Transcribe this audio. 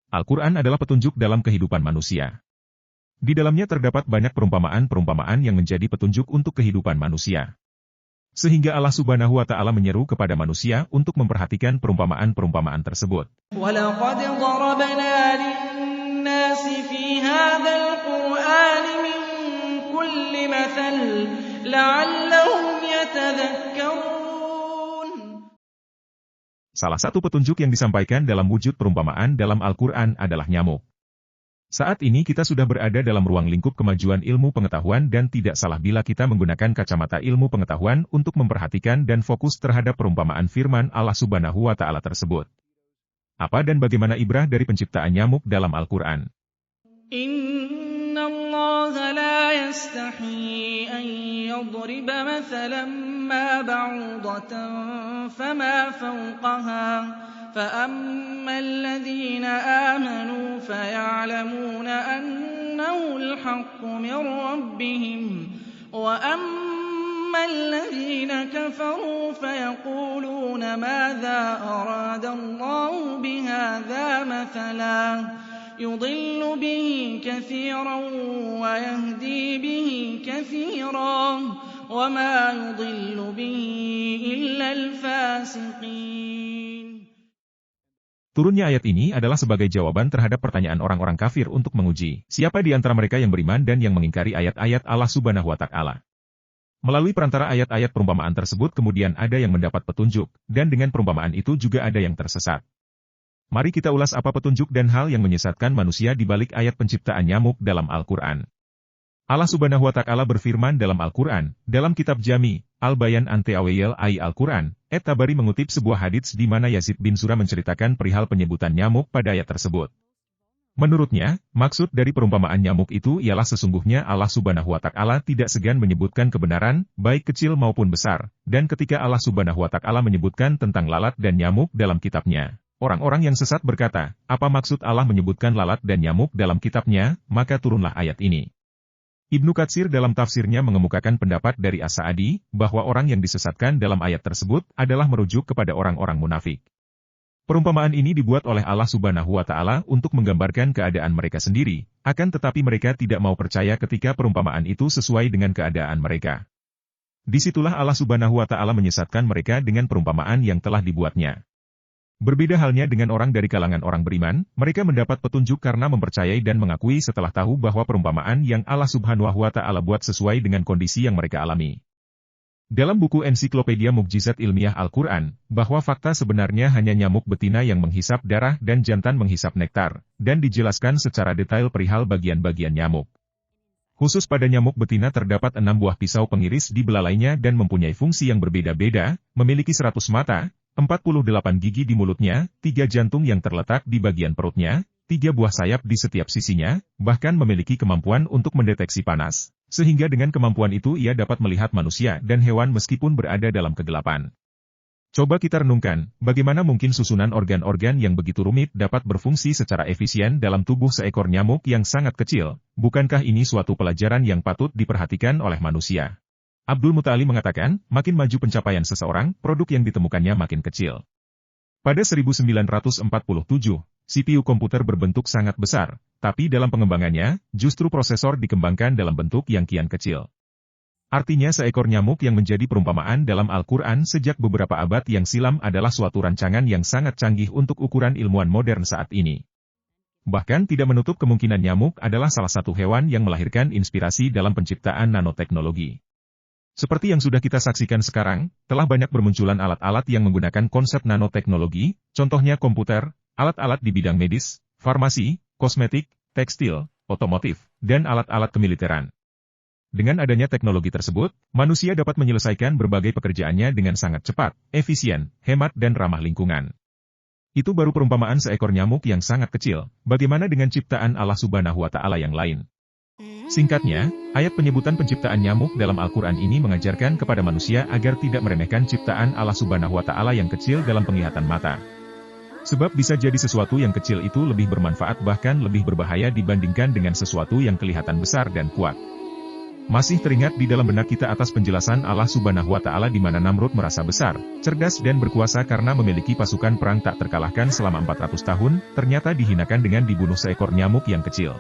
Al-Quran adalah petunjuk dalam kehidupan manusia. Di dalamnya terdapat banyak perumpamaan-perumpamaan yang menjadi petunjuk untuk kehidupan manusia. Sehingga Allah Subhanahu wa Ta'ala menyeru kepada manusia untuk memperhatikan perumpamaan-perumpamaan tersebut. وَلَقَدْ ضَرَبْنَا لِلنَّاسِ فِي هَذَا الْقُرْآنِ مِنْ كُلِّ مَثَلٍ لَعَلَّهُمْ يَتَذَكَّرُونَ. Salah satu petunjuk yang disampaikan dalam wujud perumpamaan dalam Al-Quran adalah nyamuk. Saat ini kita sudah berada dalam ruang lingkup kemajuan ilmu pengetahuan dan tidak salah bila kita menggunakan kacamata ilmu pengetahuan untuk memperhatikan dan fokus terhadap perumpamaan firman Allah Subhanahu wa Ta'ala tersebut. Apa dan bagaimana ibrah dari penciptaan nyamuk dalam Al-Quran? Inna Allah la yastahi an yadriba mathalan ma ba'udatan fama fawqaha فأما الذين آمنوا فيعلمون أنه الحق من ربهم وأما الذين كفروا فيقولون ماذا أراد الله بهذا مثلا يضل به كثيرا ويهدي به كثيرا وما يضل به إلا الفاسقين. Turunnya ayat ini adalah sebagai jawaban terhadap pertanyaan orang-orang kafir untuk menguji siapa di antara mereka yang beriman dan yang mengingkari ayat-ayat Allah Subhanahu wa Ta'ala. Melalui perantara ayat-ayat perumpamaan tersebut kemudian ada yang mendapat petunjuk, dan dengan perumpamaan itu juga ada yang tersesat. Mari kita ulas apa petunjuk dan hal yang menyesatkan manusia di balik ayat penciptaan nyamuk dalam Al-Quran. Allah Subhanahu wa Ta'ala berfirman dalam Al-Quran, dalam kitab Jami, Al-Bayan Ante-Awayel Ai Al-Quran, Tabari mengutip sebuah hadits di mana Yazid bin Sura menceritakan perihal penyebutan nyamuk pada ayat tersebut. Menurutnya, maksud dari perumpamaan nyamuk itu ialah sesungguhnya Allah Subhanahu wa Ta'ala tidak segan menyebutkan kebenaran, baik kecil maupun besar, dan ketika Allah Subhanahu wa Ta'ala menyebutkan tentang lalat dan nyamuk dalam kitabnya, orang-orang yang sesat berkata, apa maksud Allah menyebutkan lalat dan nyamuk dalam kitabnya, maka turunlah ayat ini. Ibnu Katsir dalam tafsirnya mengemukakan pendapat dari As-Sa'adi, bahwa orang yang disesatkan dalam ayat tersebut adalah merujuk kepada orang-orang munafik. Perumpamaan ini dibuat oleh Allah Subhanahu wa Ta'ala untuk menggambarkan keadaan mereka sendiri, akan tetapi mereka tidak mau percaya ketika perumpamaan itu sesuai dengan keadaan mereka. Disitulah Allah Subhanahu wa Ta'ala menyesatkan mereka dengan perumpamaan yang telah dibuatnya. Berbeda halnya dengan orang dari kalangan orang beriman, mereka mendapat petunjuk karena mempercayai dan mengakui setelah tahu bahwa perumpamaan yang Allah Subhanahu wa Ta'ala buat sesuai dengan kondisi yang mereka alami. Dalam buku Ensiklopedia Mukjizat Ilmiah Al-Quran, bahwa fakta sebenarnya hanya nyamuk betina yang menghisap darah dan jantan menghisap nektar, dan dijelaskan secara detail perihal bagian-bagian nyamuk. Khusus pada nyamuk betina terdapat 6 buah pisau pengiris di belalainya dan mempunyai fungsi yang berbeda-beda, memiliki 100 mata, 48 gigi di mulutnya, 3 jantung yang terletak di bagian perutnya, 3 buah sayap di setiap sisinya, bahkan memiliki kemampuan untuk mendeteksi panas, sehingga dengan kemampuan itu ia dapat melihat manusia dan hewan meskipun berada dalam kegelapan. Coba kita renungkan, bagaimana mungkin susunan organ-organ yang begitu rumit dapat berfungsi secara efisien dalam tubuh seekor nyamuk yang sangat kecil, bukankah ini suatu pelajaran yang patut diperhatikan oleh manusia? Abdul Mutali mengatakan, makin maju pencapaian seseorang, produk yang ditemukannya makin kecil. Pada 1947, CPU komputer berbentuk sangat besar, tapi dalam pengembangannya, justru prosesor dikembangkan dalam bentuk yang kian kecil. Artinya seekor nyamuk yang menjadi perumpamaan dalam Al-Quran sejak beberapa abad yang silam adalah suatu rancangan yang sangat canggih untuk ukuran ilmuwan modern saat ini. Bahkan tidak menutup kemungkinan nyamuk adalah salah satu hewan yang melahirkan inspirasi dalam penciptaan nanoteknologi. Seperti yang sudah kita saksikan sekarang, telah banyak bermunculan alat-alat yang menggunakan konsep nanoteknologi, contohnya komputer, alat-alat di bidang medis, farmasi, kosmetik, tekstil, otomotif, dan alat-alat kemiliteran. Dengan adanya teknologi tersebut, manusia dapat menyelesaikan berbagai pekerjaannya dengan sangat cepat, efisien, hemat dan ramah lingkungan. Itu baru perumpamaan seekor nyamuk yang sangat kecil, bagaimana dengan ciptaan Allah Subhanahu wa Ta'ala yang lain? Singkatnya, ayat penyebutan penciptaan nyamuk dalam Al-Quran ini mengajarkan kepada manusia agar tidak meremehkan ciptaan Allah Subhanahu wa Ta'ala yang kecil dalam penglihatan mata. Sebab bisa jadi sesuatu yang kecil itu lebih bermanfaat bahkan lebih berbahaya dibandingkan dengan sesuatu yang kelihatan besar dan kuat. Masih teringat di dalam benak kita atas penjelasan Allah Subhanahu wa Ta'ala di mana Namrud merasa besar, cerdas dan berkuasa karena memiliki pasukan perang tak terkalahkan selama 400 tahun, ternyata dihinakan dengan dibunuh seekor nyamuk yang kecil.